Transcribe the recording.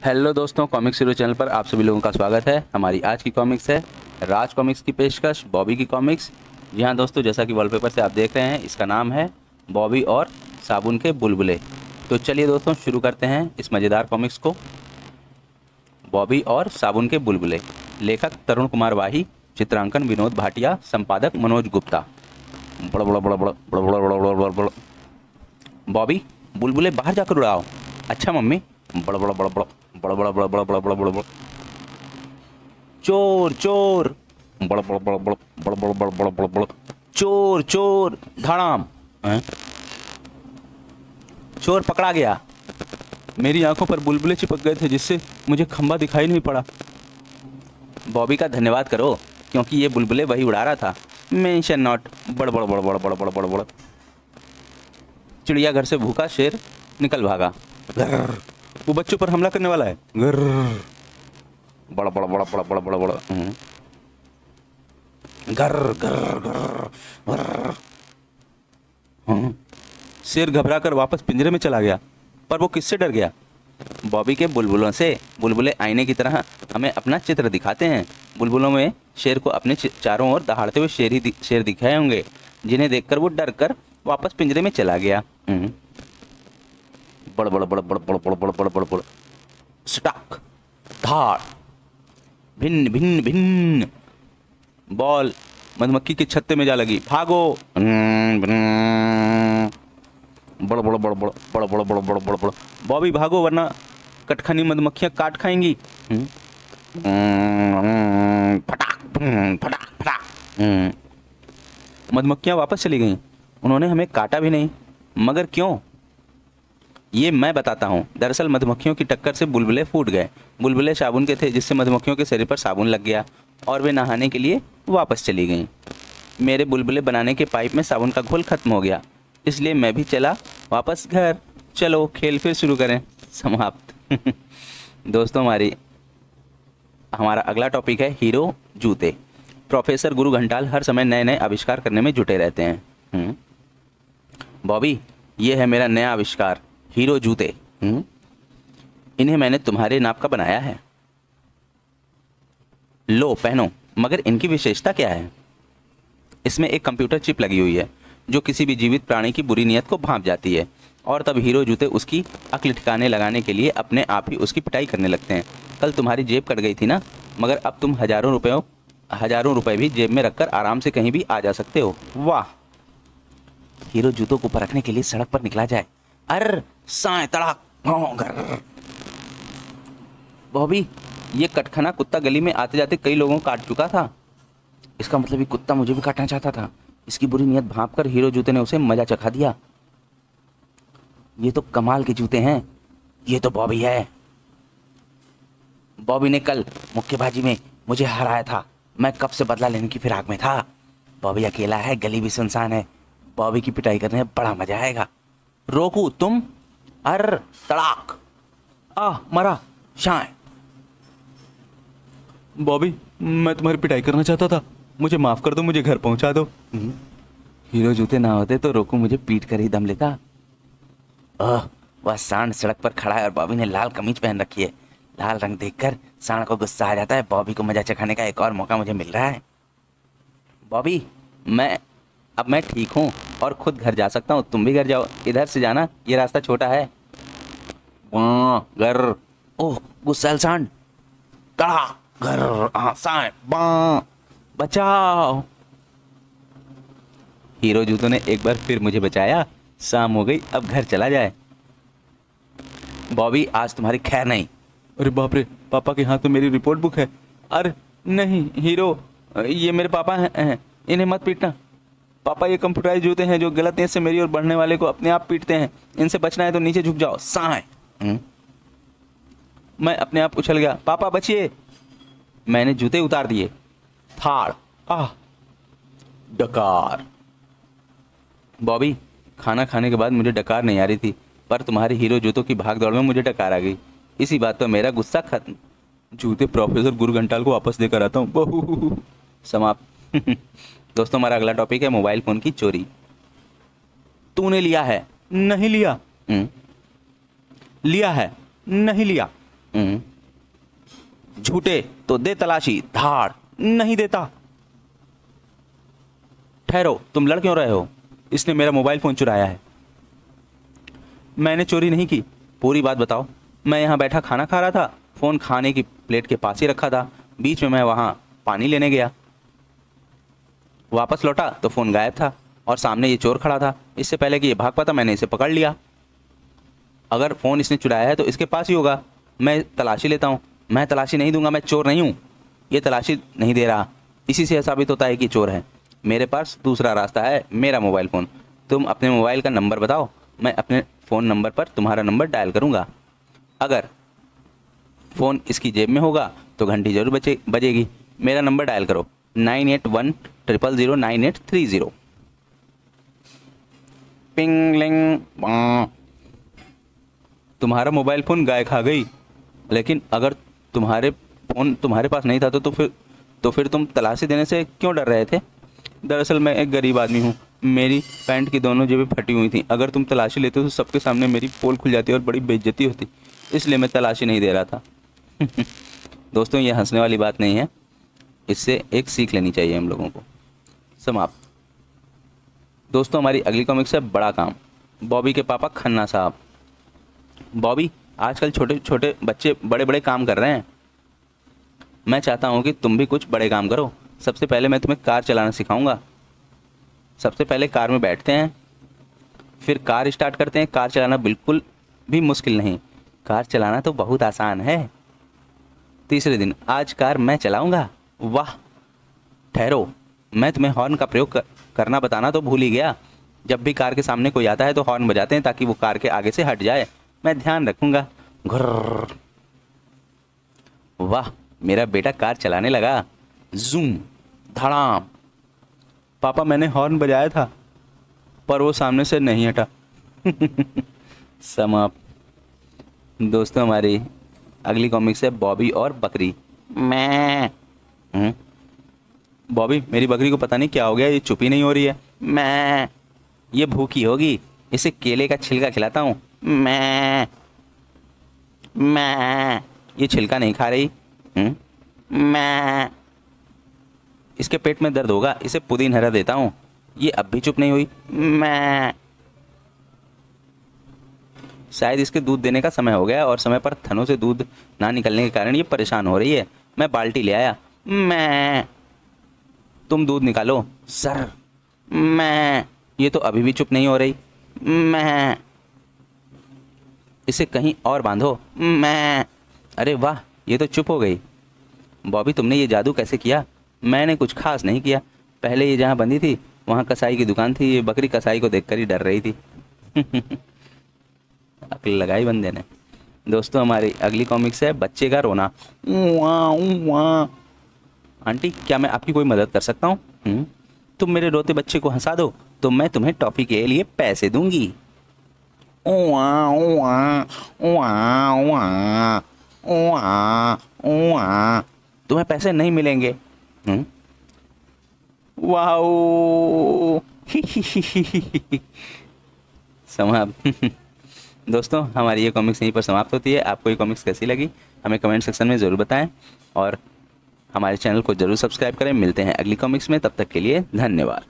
Hello दोस्तों, comics hero channel पर आप सभी लोगों का स्वागत है। हमारी आज की कॉमिक्स है राज कॉमिक्स की पेशकश बॉबी की कॉमिक्स। जी हाँ दोस्तों, जैसा कि वॉलपेपर से आप देख रहे हैं, इसका नाम है बॉबी और साबुन के बुलबुले। तो चलिए दोस्तों शुरू करते हैं इस मज़ेदार कॉमिक्स को। बॉबी और साबुन के बुलबुले, लेखक तरुण कुमार वाही, चित्रांकन विनोद भाटिया, संपादक मनोज गुप्ता। बड़ा बड़ा बड़ा बड़ा बड़ा बड़ा बड़ा बड़ा बड़ा बड़ा। बॉबी, बुलबुले बाहर जाकर उड़ाओ। अच्छा मम्मी। बड़ा बड़ा बड़ा बड़ा बड़ा बड़ा बड़ा बड़ा बड़ा बड़ा बड़ा बड़ा। चोर चोर। बड़ा बड़ा बड़ा बड़ा बड़ा बड़ा बड़ा बड़ा बड़ा बड़ा। चोर चोर। धड़ाम। हैं? चोर पकड़ा गया। मेरी आंखों पर बुलबुले चिपक गए थे, जिससे मुझे खंबा दिखाई नहीं पड़ा। बॉबी का धन्यवाद करो, क्योंकि ये बुलबुले वही उड़ा रहा था। Mention not. बड़ बड़ बड़ बड़ बड़ बड़ बड़ बड़। चिड़ियाघर से भूखा शेर निकल भागा। गर्र, वो बच्चों पर हमला करने वाला है। गर्र, बड़ा बड़ा बड़ा बड़ा बड़ा बड़ा बड़ा। गर्र गर्र गर्र गर्र। शेर घबराकर वापस पिंजरे में चला गया, पर वो किससे डर गया? बॉबी के बुलबुलों से। बुलबुले आईने की तरह हमें अपना चित्र दिखाते हैं। बुलबुलों में शेर को अपने चारों ओर दहाड़ते हुए शेर दिखाए होंगे, जिन्हें देखकर वो डर कर वापस पिंजरे में चला गया। बड़ बड़ बड़ बड़ बड़ बड़ बड़ बड़ बड़ बड़। स्टॉक। धाड़। भिन्न भिन्न भिन्न। बॉल मधुमक्खी के छत्ते में जा लगी। भागो। बड़ बड़ बड़ बड़ बड़ बड़ बड़ बड़ बड़ बड़। बॉबी भागो, वरना कटखनी मधुमक्खियां काट खाएंगी। फटाक फटाक फटाक। मधुमक्खियां वापस चली गईं। उन्होंने हमें काटा भी नहीं। मगर क्यों, ये मैं बताता हूँ। दरअसल मधुमक्खियों की टक्कर से बुलबुले फूट गए। बुलबुले साबुन के थे, जिससे मधुमक्खियों के शरीर पर साबुन लग गया और वे नहाने के लिए वापस चली गईं। मेरे बुलबुले बनाने के पाइप में साबुन का घोल खत्म हो गया, इसलिए मैं भी चला वापस घर। चलो खेल फिर शुरू करें। समाप्त। दोस्तों, हमारा अगला टॉपिक है हीरो जूते। प्रोफेसर गुरु घंटाल हर समय नए नए आविष्कार करने में जुटे रहते हैं। बॉबी, ये है मेरा नया आविष्कार, हीरो जूते। इन्हें मैंने तुम्हारे नाप का बनाया है। लो पहनो। मगर इनकी विशेषता क्या है? इसमें एक कंप्यूटर चिप लगी हुई है, जो किसी भी जीवित प्राणी की बुरी नीयत को भांप जाती है, और तब हीरो जूते उसकी अक्ल ठिकाने लगाने के लिए अपने आप ही उसकी पिटाई करने लगते हैं। कल तुम्हारी जेब कट गई थी ना, मगर अब तुम हजारों रुपए भी जेब में रखकर आराम से कहीं भी आ जा सकते हो। वाह। हीरो जूतों को परखने के लिए सड़क पर निकला जाए। अर साए तड़ाक। बॉबी, ये कटखना कुत्ता गली में आते जाते कई लोगों को काट चुका था। इसका मतलब ये कुत्ता मुझे भी काटना चाहता था। इसकी बुरी नीयत भांपकर हीरो जूते ने उसे मजा चखा दिया। ये तो कमाल के जूते हैं। ये तो बॉबी है। बॉबी ने कल मुक्केबाजी में मुझे हराया था। मैं कब से बदला लेने की फिराक में था। बॉबी अकेला है, गली भी सुनसान है। बॉबी की पिटाई करने में बड़ा मजा आएगा। रोकू तुम। अर तड़ाक। मरा। शाय। बॉबी, मैं तुम्हारी पिटाई करना चाहता था, मुझे माफ कर दो, मुझे घर पहुंचा दो। हीरो जूते ना होते तो रोकू मुझे पीट कर ही दम लेता। वह सांड सड़क पर खड़ा है और बॉबी ने लाल कमीज पहन रखी है। लाल रंग देखकर सांड को गुस्सा आ जाता है। बॉबी को मजा चखाने का एक और मौका मुझे मिल रहा है। बॉबी, अब मैं ठीक हूँ और खुद घर जा सकता हूँ। तुम भी घर जाओ। इधर से जाना, ये रास्ता छोटा है। घर। ओह गुस्सैल सांड। तड़ा घर। सांड। बचाओ। हीरो जूतों ने एक बार फिर मुझे बचाया। शाम हो गई, अब घर चला जाए। बॉबी, आज तुम्हारी खैर नहीं। अरे बाप रे, पापा के हाथ में मेरी रिपोर्ट बुक है। अरे नहीं हीरो, ये मेरे पापा हैं, इन्हें मत पीटना। पापा, ये कंप्यूटराइज जूते हैं जो गलत नीयत से मेरी ओर बढ़ने वाले को अपने आप पीटते हैं। इनसे बचना है तो नीचे झुक जाओ। साए। मैं अपने आप उछल गया। पापा बचिए। मैंने जूते उतार दिए। थाड़। डकार। बॉबी, खाना खाने के बाद मुझे डकार नहीं आ रही थी, पर तुम्हारे हीरो जूतों की भाग दौड़ में मुझे डकार आ गई। इसी बात पर मेरा गुस्सा खत्म। जूते प्रोफेसर गुरु घंटाल को वापस देकर आता हूँ। समाप्त। दोस्तों, हमारा अगला टॉपिक है मोबाइल फोन की चोरी। तूने लिया है? नहीं लिया। लिया है? नहीं लिया। झूठे तो दे तलाशी, धाड़। नहीं देता। ठहरो, तुम लड़ क्यों रहे हो? इसने मेरा मोबाइल फ़ोन चुराया है। मैंने चोरी नहीं की, पूरी बात बताओ। मैं यहाँ बैठा खाना खा रहा था, फ़ोन खाने की प्लेट के पास ही रखा था। बीच में मैं वहाँ पानी लेने गया, वापस लौटा तो फ़ोन गायब था और सामने ये चोर खड़ा था। इससे पहले कि ये भाग पाता मैंने इसे पकड़ लिया। अगर फ़ोन इसने चुराया है तो इसके पास ही होगा। मैं तलाशी लेता हूँ। मैं तलाशी नहीं दूंगा, मैं चोर नहीं हूँ। ये तलाशी नहीं दे रहा, इसी से साबित होता है कि चोर है। मेरे पास दूसरा रास्ता है, मेरा मोबाइल फ़ोन। तुम अपने मोबाइल का नंबर बताओ, मैं अपने फ़ोन नंबर पर तुम्हारा नंबर डायल करूँगा। अगर फ़ोन इसकी जेब में होगा तो घंटी जरूर बजेगी। मेरा नंबर डायल करो, 9810009830। पिंग लिंग। तुम्हारा मोबाइल फ़ोन गाय खा गई। लेकिन अगर तुम्हारे फ़ोन तुम्हारे पास नहीं था तो फिर तुम तलाशी देने से क्यों डर रहे थे? दरअसल मैं एक गरीब आदमी हूँ, मेरी पैंट की दोनों जेबें फटी हुई थी। अगर तुम तलाशी लेते तो सबके सामने मेरी पोल खुल जाती और बड़ी बेइज्जती होती, इसलिए मैं तलाशी नहीं दे रहा था। दोस्तों, ये हंसने वाली बात नहीं है, इससे एक सीख लेनी चाहिए हम लोगों को। समाप्त। दोस्तों, हमारी अगली कॉमिक्स है बड़ा काम, बॉबी के पापा खन्ना साहब। बॉबी, आजकल छोटे छोटे बच्चे बड़े बड़े काम कर रहे हैं। मैं चाहता हूँ कि तुम भी कुछ बड़े काम करो। सबसे पहले मैं तुम्हें कार चलाना सिखाऊंगा। सबसे पहले कार में बैठते हैं, फिर कार स्टार्ट करते हैं। कार चलाना बिल्कुल भी मुश्किल नहीं, कार चलाना तो बहुत आसान है। तीसरे दिन, आज कार मैं चलाऊंगा। वाह। ठहरो, मैं तुम्हें हॉर्न का प्रयोग करना बताना तो भूल ही गया। जब भी कार के सामने कोई आता है तो हॉर्न बजाते हैं ताकि वो कार के आगे से हट जाए। मैं ध्यान रखूंगा। घुर्र। वाह, मेरा बेटा कार चलाने लगा। जूम, धड़ाम। पापा, मैंने हॉर्न बजाया था पर वो सामने से नहीं हटा। समाप्त। दोस्तों, हमारी अगली कॉमिक्स है बॉबी और बकरी। मैं बॉबी, मेरी बकरी को पता नहीं क्या हो गया, ये चुप ही नहीं हो रही है। मैं ये भूखी होगी, इसे केले का छिलका खिलाता हूँ। मैं ये छिलका नहीं खा रही। मैं इसके पेट में दर्द होगा, इसे पुदीन हरा देता हूँ। ये अब भी चुप नहीं हुई। मैं शायद इसके दूध देने का समय हो गया और समय पर थनों से दूध ना निकलने के कारण ये परेशान हो रही है। मैं बाल्टी ले आया। मैं तुम दूध निकालो सर। मैं ये तो अभी भी चुप नहीं हो रही। मैं इसे कहीं और बांधो। मैं अरे वाह, ये तो चुप हो गई। बॉबी, तुमने ये जादू कैसे किया? मैंने कुछ खास नहीं किया। पहले ये जहाँ बंधी थी वहाँ कसाई की दुकान थी, ये बकरी कसाई को देखकर ही डर रही थी। अक्ल लगाई बंदे ने। दोस्तों, हमारी अगली कॉमिक्स है बच्चे का रोना। आंटी, क्या मैं आपकी कोई मदद कर सकता हूँ? तुम मेरे रोते बच्चे को हंसा दो तो मैं तुम्हें टॉफी के लिए पैसे दूंगी। तुम्हें पैसे नहीं मिलेंगे। वाओ। समाप्त। दोस्तों, हमारी ये कॉमिक्स यहीं पर समाप्त होती है। आपको ये कॉमिक्स कैसी लगी हमें कमेंट सेक्शन में ज़रूर बताएं और हमारे चैनल को ज़रूर सब्सक्राइब करें। मिलते हैं अगली कॉमिक्स में, तब तक के लिए धन्यवाद।